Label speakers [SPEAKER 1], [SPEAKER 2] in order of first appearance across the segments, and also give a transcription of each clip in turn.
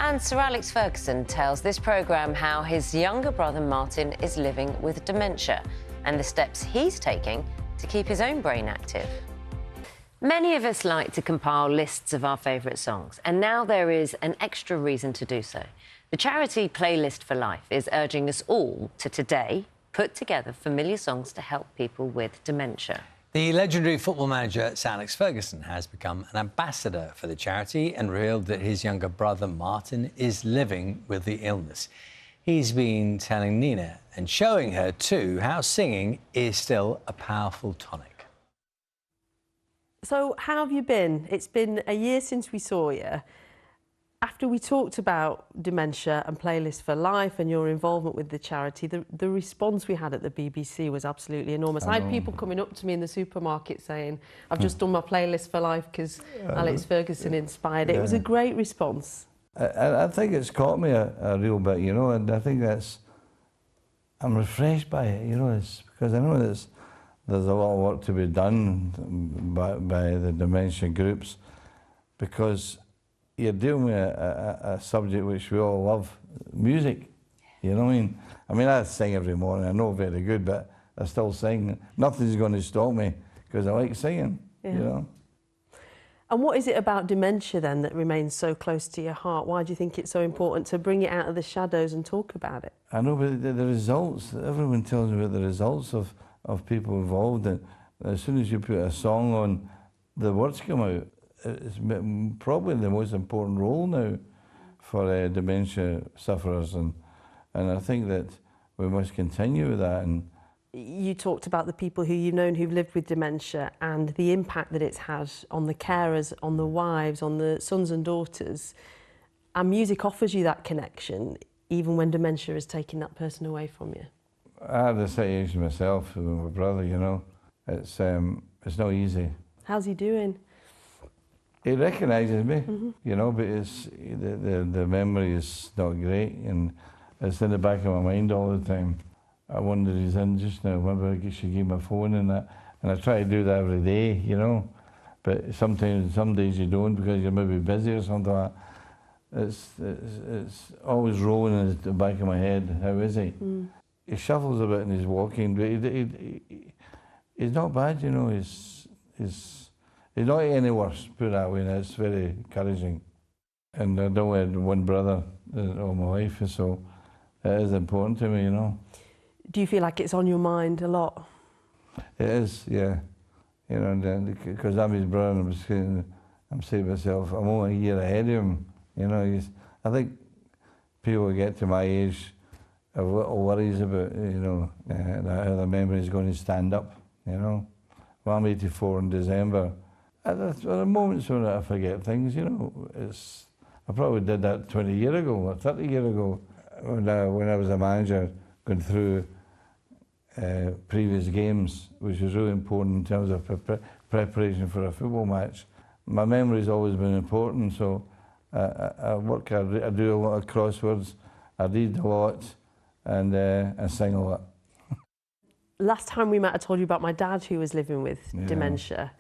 [SPEAKER 1] And Sir Alex Ferguson tells this programme how his younger brother Martin is living with dementia and the steps he's taking to keep his own brain active. Many of us like to compile lists of our favourite songs, and now there is an extra reason to do so. The charity Playlist for Life is urging us all to today put together familiar songs to help people with dementia.
[SPEAKER 2] The legendary football manager Sir Alex Ferguson has become an ambassador for the charity and revealed that his younger brother Martin is living with the illness. He's been telling Nina and showing her too how singing is still a powerful tonic.
[SPEAKER 3] So how have you been? It's been a year since we saw you. After we talked about dementia and Playlist for Life and your involvement with the charity, the response we had at the BBC was absolutely enormous. I had people coming up to me in the supermarket saying, I've just done my Playlist for Life because Alex Ferguson inspired it. It was a great response.
[SPEAKER 4] I think it's caught me a real bit, you know, and I think I'm refreshed by it, you know, it's because I know there's a lot of work to be done by the dementia groups, because you're dealing with a subject which we all love, music, you know what I mean? I sing every morning, I know very good, but I still sing. Nothing's going to stop me, because I like singing, you know.
[SPEAKER 3] And what is it about dementia then that remains so close to your heart? Why do you think it's so important to bring it out of the shadows and talk about it?
[SPEAKER 4] I know, but the results, everyone tells me about the results of people involved, and as soon as you put a song on, the words come out. It's probably the most important role now for dementia sufferers, and I think that we must continue with that. And
[SPEAKER 3] you talked about the people who you've known who've lived with dementia and the impact that it's had on the carers, on the wives, on the sons and daughters. And music offers you that connection, even when dementia is taking that person away from you.
[SPEAKER 4] I had the situation myself with my brother, you know. It's not easy.
[SPEAKER 3] How's he doing?
[SPEAKER 4] He recognises me, you know, but the memory is not great, and it's in the back of my mind all the time. I wonder he's in just now, maybe I should give him a phone and that, and I try to do that every day, you know, but sometimes, some days you don't because you're maybe busy or something like that. It's always rolling in the back of my head, how is he? He shuffles a bit and he's walking, but he's not bad, you know, he's not any worse, put it that way, and it's very encouraging. And I don't have one brother all my life, so it is important to me, you know.
[SPEAKER 3] Do you feel like it's on your mind a lot?
[SPEAKER 4] It is, yeah. You know, because I'm his brother, and I'm saying to myself, I'm only a year ahead of him, you know. I think people who get to my age have little worries about, you know, how their memory is going to stand up, you know. Well, I'm 84 in December. There are moments when I forget things, you know. I probably did that 20 years ago or 30 years ago when I was a manager going through previous games, which was really important in terms of preparation for a football match. My memory's always been important, so I work hard, I do a lot of crosswords, I read a lot, and I sing a lot.
[SPEAKER 3] Last time we met, I told you about my dad who was living with dementia,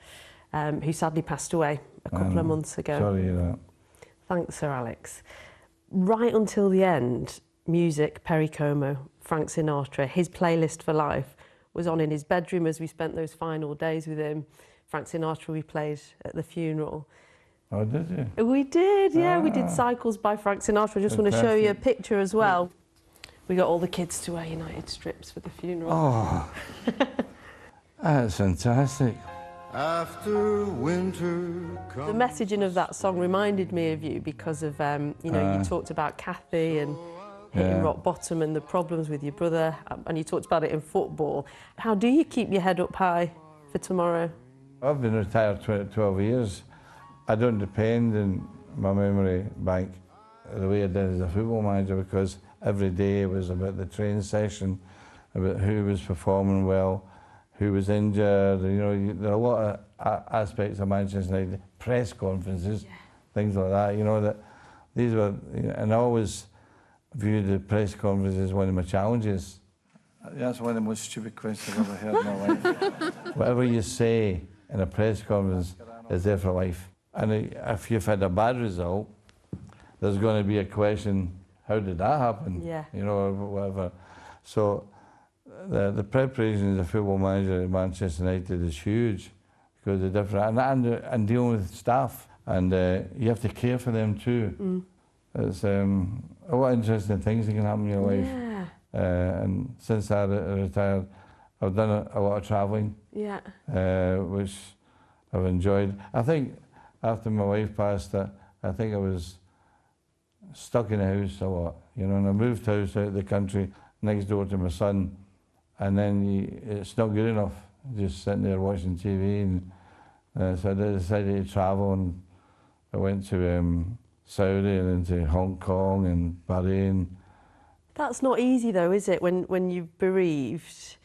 [SPEAKER 3] who sadly passed away a couple of months ago.
[SPEAKER 4] Sorry to hear that.
[SPEAKER 3] Thanks, Sir Alex. Right until the end, music, Perry Como, Frank Sinatra, his Playlist for Life was on in his bedroom as we spent those final days with him. Frank Sinatra we played at the funeral.
[SPEAKER 4] Oh, did you?
[SPEAKER 3] We did, yeah. We did Cycles by Frank Sinatra. I just want to show you a picture as well. We got all the kids to wear United strips for the funeral.
[SPEAKER 4] Oh, that's fantastic.
[SPEAKER 5] After winter comes.
[SPEAKER 3] The messaging of that song reminded me of you because of, you know, you talked about Kathy and hitting rock bottom and the problems with your brother, and you talked about it in football. How do you keep your head up high for tomorrow?
[SPEAKER 4] I've been retired 12 years. I don't depend on my memory bank the way I did as a football manager, because every day was about the training session, about who was performing well, who was injured. You know, there are a lot of aspects of management, like press conferences, things like that. You know, that these were, and I always viewed the press conference as one of my challenges. That's one of the most stupid questions I've ever heard in my life. Whatever you say in a press conference is there for life. And if you've had a bad result, there's going to be a question, how did that happen?
[SPEAKER 3] Yeah.
[SPEAKER 4] You know, or whatever. So the preparation as a football manager at Manchester United is huge because they're different, and dealing with staff, and you have to care for them too. It's a lot of interesting things that can happen in your life.
[SPEAKER 3] Yeah.
[SPEAKER 4] And since I retired, I've done a lot of travelling,
[SPEAKER 3] Yeah.
[SPEAKER 4] which I've enjoyed. I think after my wife passed, I think I was stuck in the house a lot, you know, and I moved house out of the country next door to my son, and then it's not good enough, just sitting there watching TV, and so I decided to travel, and I went to Saudi and then to Hong Kong and Bahrain.
[SPEAKER 3] That's not easy though, is it? When you've bereaved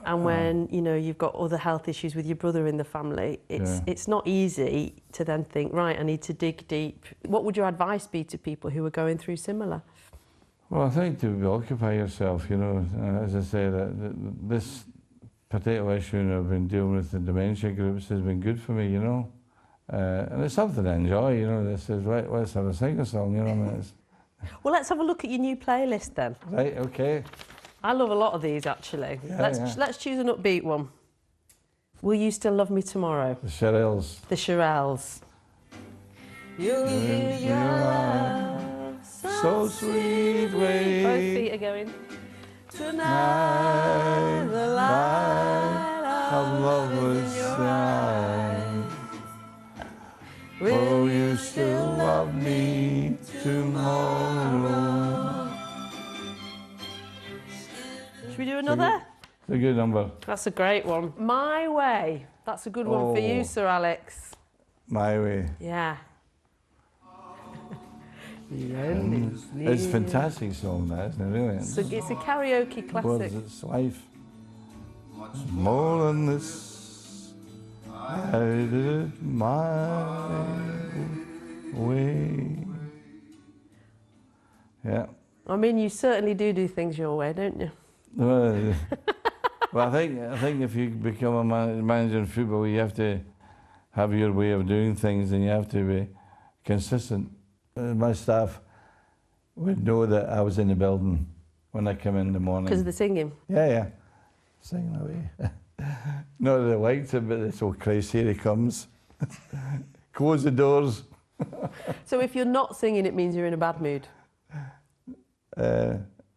[SPEAKER 3] and when, you know, you've got other health issues with your brother in the family, it's not easy to then think, right, I need to dig deep. What would your advice be to people who are going through similar?
[SPEAKER 4] Well, I think to occupy yourself, you know, as I say, this particular issue I've been dealing with the dementia groups has been good for me, you know. And it's something I enjoy, you know. This is, right, let's have a sing-a-song, you know. I mean,
[SPEAKER 3] Well, let's have a look at your new playlist then.
[SPEAKER 4] right, okay.
[SPEAKER 3] I love a lot of these actually.
[SPEAKER 4] Yeah,
[SPEAKER 3] Let's choose an upbeat one. Will You Still Love Me Tomorrow?
[SPEAKER 4] The Shirelles.
[SPEAKER 3] The Shirelles. You'll give your love
[SPEAKER 4] So sweet way.
[SPEAKER 3] Both feet are going.
[SPEAKER 4] Tonight,
[SPEAKER 3] the
[SPEAKER 4] light of love will shine. Will you still love me tomorrow?
[SPEAKER 3] Should we do another?
[SPEAKER 4] It's a good number.
[SPEAKER 3] That's a great one. My Way. That's a good one for you,
[SPEAKER 4] Oh.
[SPEAKER 3] Sir Alex.
[SPEAKER 4] My Way.
[SPEAKER 3] Yeah.
[SPEAKER 4] It's a fantastic song, that, isn't it, really?
[SPEAKER 3] So it's a karaoke classic.
[SPEAKER 4] It's life. More than this, I did it my way. Yeah.
[SPEAKER 3] I mean, you certainly do things your way, don't you?
[SPEAKER 4] Well, I think if you become a manager in football, you have to have your way of doing things, and you have to be consistent. My staff would know that I was in the building when I come in the morning.
[SPEAKER 3] Because of the singing.
[SPEAKER 4] Yeah. Singing away. Not that I liked it, but it's, oh Christ, here he comes. Close the doors.
[SPEAKER 3] So if you're not singing, it means you're in a bad mood?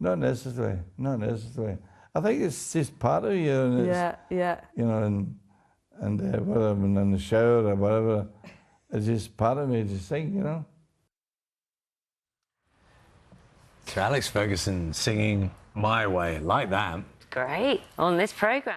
[SPEAKER 4] Not necessarily. I think it's just part of you. And it's,
[SPEAKER 3] Yeah.
[SPEAKER 4] you know, and whether I'm in the shower or whatever, it's just part of me to sing, you know.
[SPEAKER 2] So Alex Ferguson singing My Way, like that.
[SPEAKER 1] Great on this programme.